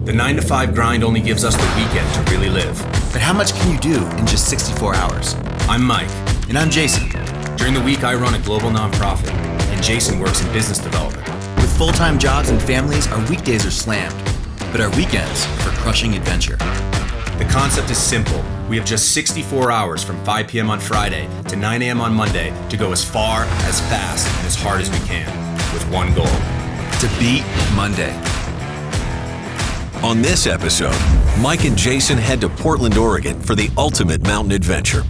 The 9-to-5 grind only gives us the weekend to really live. But how much can you do in just 64 hours? I'm Mike. And I'm Jason. During the week, I run a global nonprofit, and Jason works in business development. With full-time jobs and families, our weekdays are slammed, but our weekends are for crushing adventure. The concept is simple. We have just 64 hours from 5 p.m. on Friday to 9 a.m. on Monday to go as far, as fast, and as hard as we can, with one goal. To beat Monday. On this episode, Mike and Jason head to Portland, Oregon for the ultimate mountain adventure.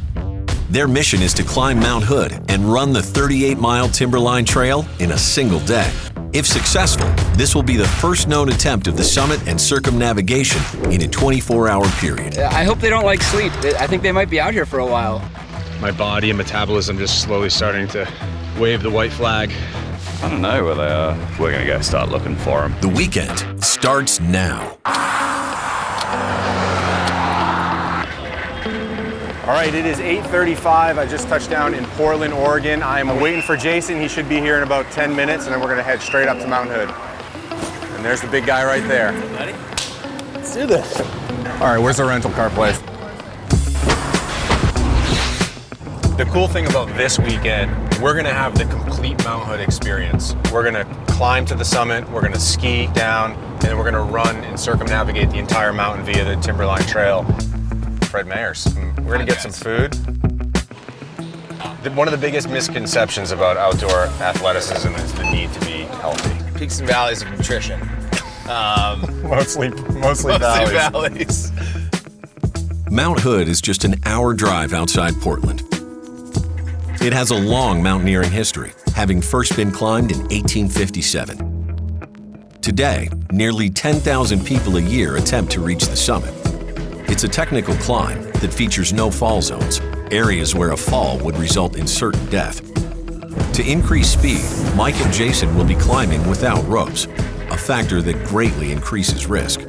Their mission is to climb Mount Hood and run the 38-mile Timberline Trail in a single day. If successful, this will be the first known attempt of the summit and circumnavigation in a 24-hour period. I hope they don't like sleep. I think they might be out here for a while. My body and metabolism just slowly starting to wave the white flag. I don't know where they are. We're gonna go start looking for them. The weekend starts now. All right, it is 8:35. I just touched down in Portland, Oregon. I'm waiting for Jason. He should be here in about 10 minutes, and then we're gonna head straight up to Mount Hood. And there's the big guy right there. Ready? Let's do this. All right, where's the rental car place? The cool thing about this weekend, we're gonna have the complete Mount Hood experience. We're gonna climb to the summit, we're gonna ski down, and then we're gonna run and circumnavigate the entire mountain via the Timberline Trail. Fred Mayers. We're gonna get some food. One of the biggest misconceptions about outdoor athleticism is the need to be healthy. Peaks and valleys of nutrition. Mostly valleys. Mount Hood is just an hour drive outside Portland. It has a long mountaineering history, having first been climbed in 1857. Today, nearly 10,000 people a year attempt to reach the summit. It's a technical climb that features no fall zones, areas where a fall would result in certain death. To increase speed, Mike and Jason will be climbing without ropes, a factor that greatly increases risk.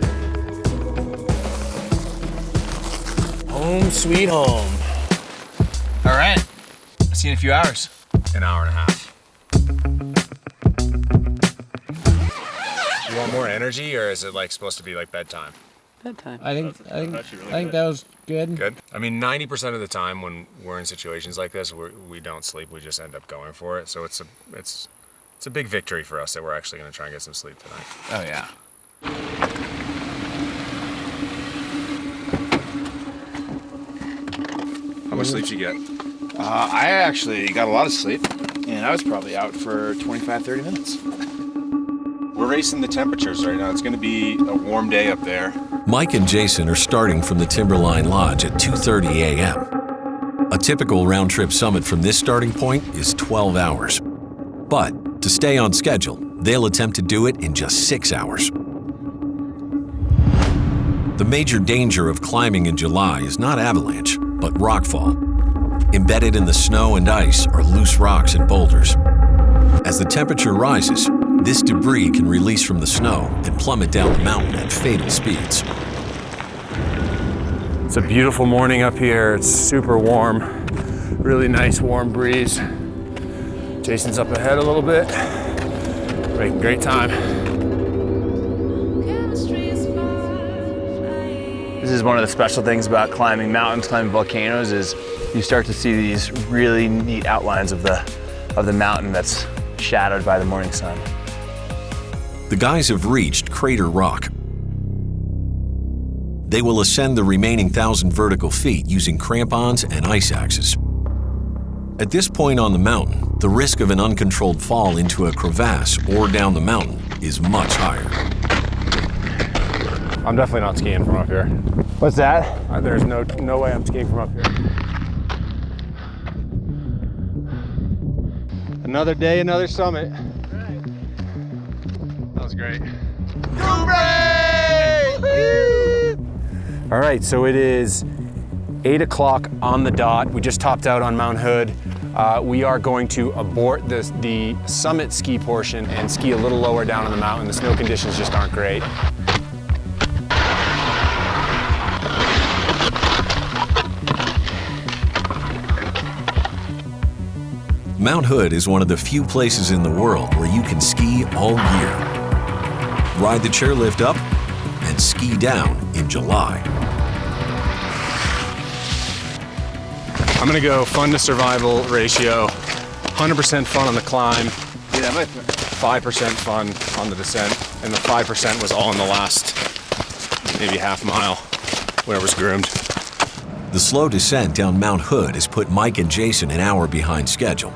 Home sweet home. All right, see you in a few hours. An hour and a half. You want more energy, or is it like supposed to be like bedtime? Bedtime. I think that was good. Good. I mean, 90% of the time when we're in situations like this, we don't sleep. We just end up going for it. So it's a big victory for us that we're actually going to try and get some sleep tonight. Oh yeah. How much sleep did you get? I actually got a lot of sleep, and I was probably out for 25, 30 minutes. We're racing the temperatures right now. It's gonna be a warm day up there. Mike and Jason are starting from the Timberline Lodge at 2:30 a.m. A typical round-trip summit from this starting point is 12 hours. But to stay on schedule, they'll attempt to do it in just 6 hours. The major danger of climbing in July is not avalanche, but rockfall. Embedded in the snow and ice are loose rocks and boulders. As the temperature rises, this debris can release from the snow and plummet down the mountain at fatal speeds. It's a beautiful morning up here. It's super warm. Really nice warm breeze. Jason's up ahead a little bit. Making great time. This is one of the special things about climbing mountains, climbing volcanoes, is you start to see these really neat outlines of the mountain that's shadowed by the morning sun. The guys have reached Crater Rock. They will ascend the remaining 1,000 vertical feet using crampons and ice axes. At this point on the mountain, the risk of an uncontrolled fall into a crevasse or down the mountain is much higher. I'm definitely not skiing from up here. What's that? There's no way I'm skiing from up here. Another day, another summit. That was great. All right, so it is 8 o'clock on the dot. We just topped out on Mount Hood. We are going to abort the summit ski portion and ski a little lower down on the mountain. The snow conditions just aren't great. Mount Hood is one of the few places in the world where you can ski all year. Ride the chairlift up and and ski down in July. I'm gonna go fun to survival ratio. 100% fun on the climb. 5% fun on the descent. And the 5% was all in the last maybe half mile where it was groomed. The slow descent down Mount Hood has put Mike and Jason an hour behind schedule.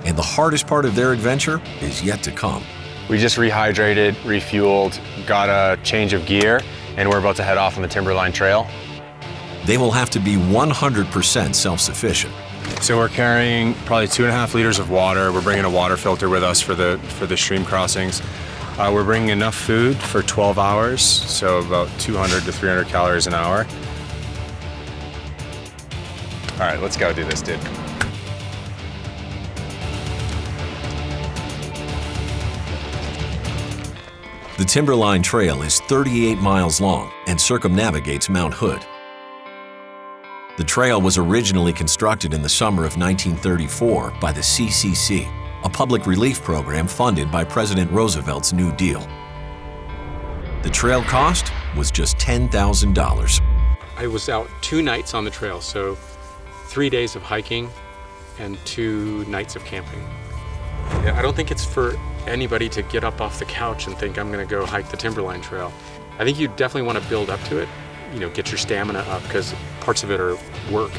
And the hardest part of their adventure is yet to come. We just rehydrated, refueled, got a change of gear, and we're about to head off on the Timberline Trail. They will have to be 100% self-sufficient. So we're carrying probably 2.5 liters of water. We're bringing a water filter with us for the stream crossings. We're bringing enough food for 12 hours, so about 200 to 300 calories an hour. All right, let's go do this, dude. The Timberline Trail is 38 miles long and circumnavigates Mount Hood. The trail was originally constructed in the summer of 1934 by the CCC, a public relief program funded by President Roosevelt's New Deal. The trail cost was just $10,000. I was out 2 nights on the trail, so 3 days of hiking and 2 nights of camping. Yeah, I don't think it's for anybody to get up off the couch and think I'm gonna go hike the Timberline Trail. I think you definitely want to build up to it, you know, get your stamina up, because parts of it are work.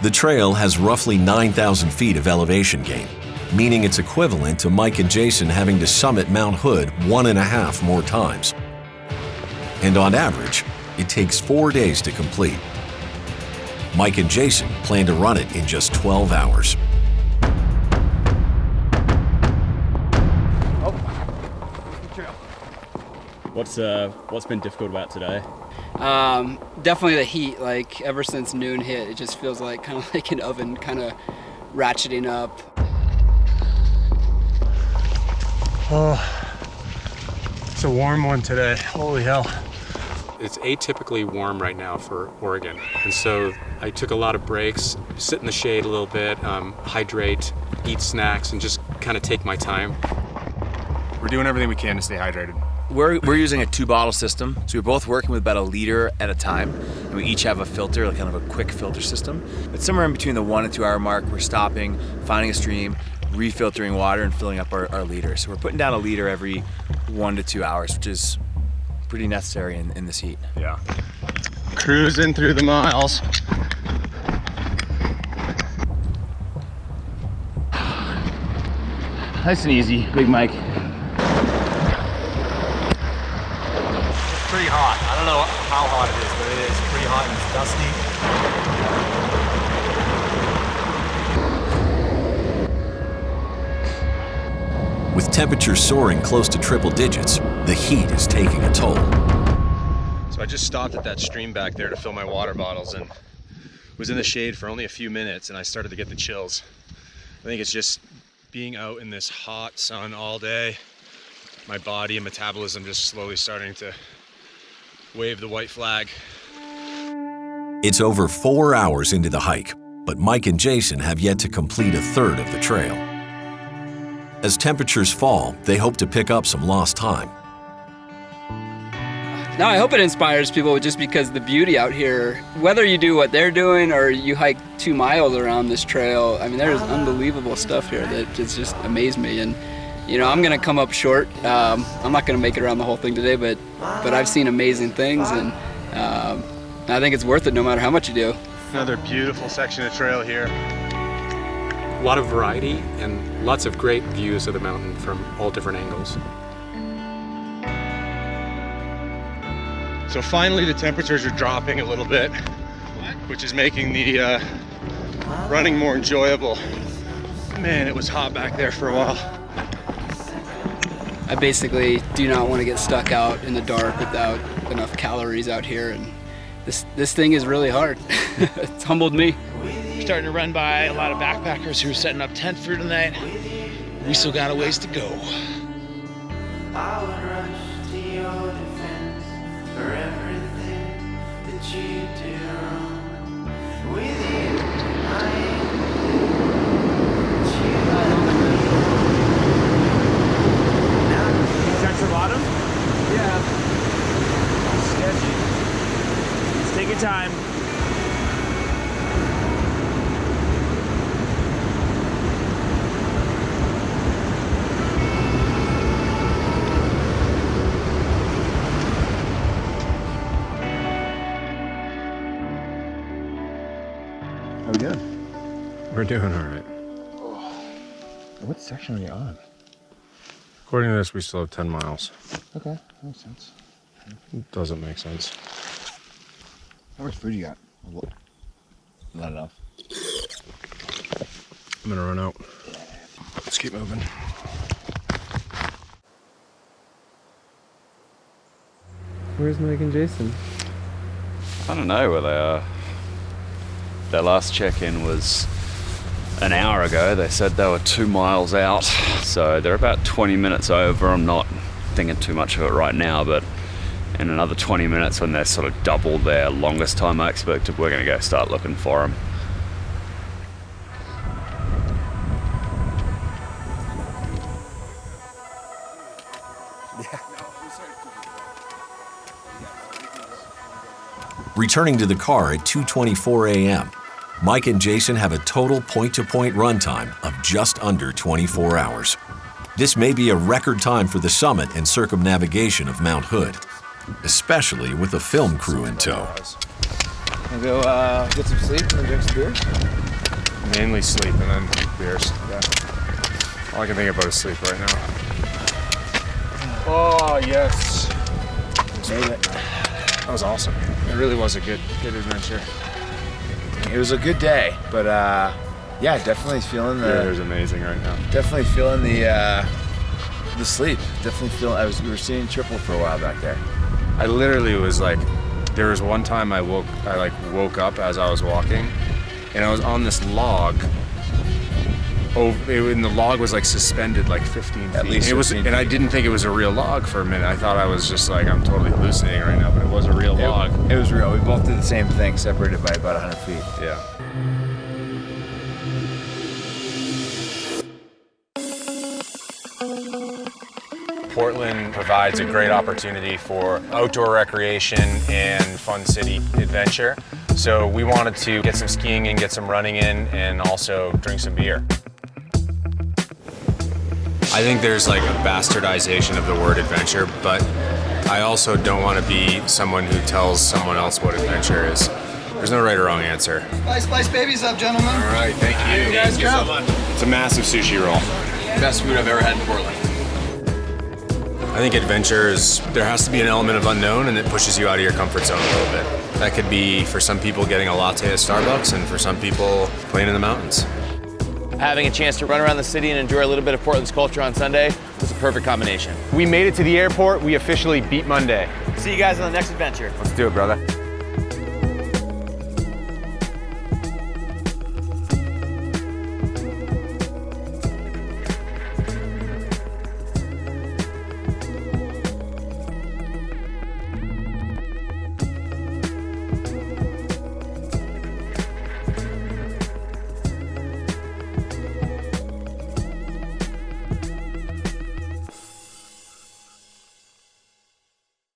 The trail has roughly 9,000 feet of elevation gain, meaning it's equivalent to Mike and Jason having to summit Mount Hood 1.5 more times. And on average, it takes 4 days to complete. Mike and Jason plan to run it in just 12 hours. What's been difficult about today? Definitely the heat. Like ever since noon hit, it just feels like kind of like an oven, kind of ratcheting up. Oh, it's a warm one today. Holy hell. It's atypically warm right now for Oregon, and so I took a lot of breaks, sit in the shade a little bit, hydrate, eat snacks, and just kind of take my time. We're doing everything we can to stay hydrated. We're using a 2-bottle system, so we're both working with about 1 liter at a time, and we each have a filter, like kind of a quick filter system. But somewhere in between the 1 and 2 hour mark, we're stopping, finding a stream, refiltering water, and filling up our liter. So we're putting down 1 liter every 1 to 2 hours, which is pretty necessary in this heat. Yeah. Cruising through the miles. Nice and easy, Big Mike. Pretty hot. I don't know how hot it is, but it is pretty hot and it's dusty. With temperatures soaring close to triple digits, the heat is taking a toll. So I just stopped at that stream back there to fill my water bottles and was in the shade for only a few minutes, and I started to get the chills. I think it's just being out in this hot sun all day, my body and metabolism just slowly starting to wave the white flag. It's over 4 hours into the hike, but Mike and Jason have yet to complete 1/3 of the trail. As temperatures fall, they hope to pick up some lost time. No, I hope it inspires people just because the beauty out here, whether you do what they're doing or you hike 2 miles around this trail, I mean, there's unbelievable stuff here that just amazed me. And you know, I'm gonna come up short. I'm not gonna make it around the whole thing today, but I've seen amazing things, and I think it's worth it no matter how much you do. Another beautiful section of trail here. A lot of variety and lots of great views of the mountain from all different angles. So finally the temperatures are dropping a little bit, which is making the running more enjoyable. Man, it was hot back there for a while. I basically do not want to get stuck out in the dark without enough calories out here, and this thing is really hard. It's humbled me. We're starting to run by a lot of backpackers who are setting up tent for tonight. We still got a ways to go. I would rush to your defense for everything that you do wrong. With you, I am Check the bottom? yeah. your time. How we doing? We're doing all right. What section are you on? According to this, we still have 10 miles. Okay, that makes sense. Doesn't make sense. How much food you got? Not enough. I'm gonna run out. Let's keep moving. Where's Mike and Jason? I don't know where they are. Their last check-in was an hour ago. They said they were 2 miles out, so they're about 20 minutes over. I'm not thinking too much of it right now, but in another 20 minutes, when they're sort of double their longest time I expected, we're gonna go start looking for them. Returning to the car at 2:24 a.m., Mike and Jason have a total point-to-point run time of just under 24 hours. This may be a record time for the summit and circumnavigation of Mount Hood, especially with a film crew in tow. Wanna go get some sleep and then drink some beers? Mainly sleep and then beers. Yeah. All I can think about is sleep right now. Oh, yes. Made it. That was awesome. It really was a good adventure. It was a good day, but yeah, definitely feeling the. It was amazing right now. Definitely feeling the sleep. Definitely feeling. We were seeing triple for a while back there. I literally was like, there was one time I woke up as I was walking, and I was on this log. And the log was like suspended like 15 feet. At least it was, 15 and I didn't think it was a real log for a minute. I thought I was just like, I'm totally hallucinating right now, but it was a real log. It was real. We both did the same thing, separated by about 100 feet. Yeah. Portland provides a great opportunity for outdoor recreation and fun city adventure. So we wanted to get some skiing in, get some running in, and also drink some beer. I think there's like a bastardization of the word adventure, but I also don't want to be someone who tells someone else what adventure is. There's no right or wrong answer. Slice babies up, gentlemen. All right, thank you. You guys go. So much. It's a massive sushi roll. Best food I've ever had in Portland. I think adventure is, there has to be an element of unknown, and it pushes you out of your comfort zone a little bit. That could be for some people getting a latte at Starbucks, and for some people playing in the mountains. Having a chance to run around the city and enjoy a little bit of Portland's culture on Sunday was a perfect combination. We made it to the airport. We officially beat Monday. See you guys on the next adventure. Let's do it, brother.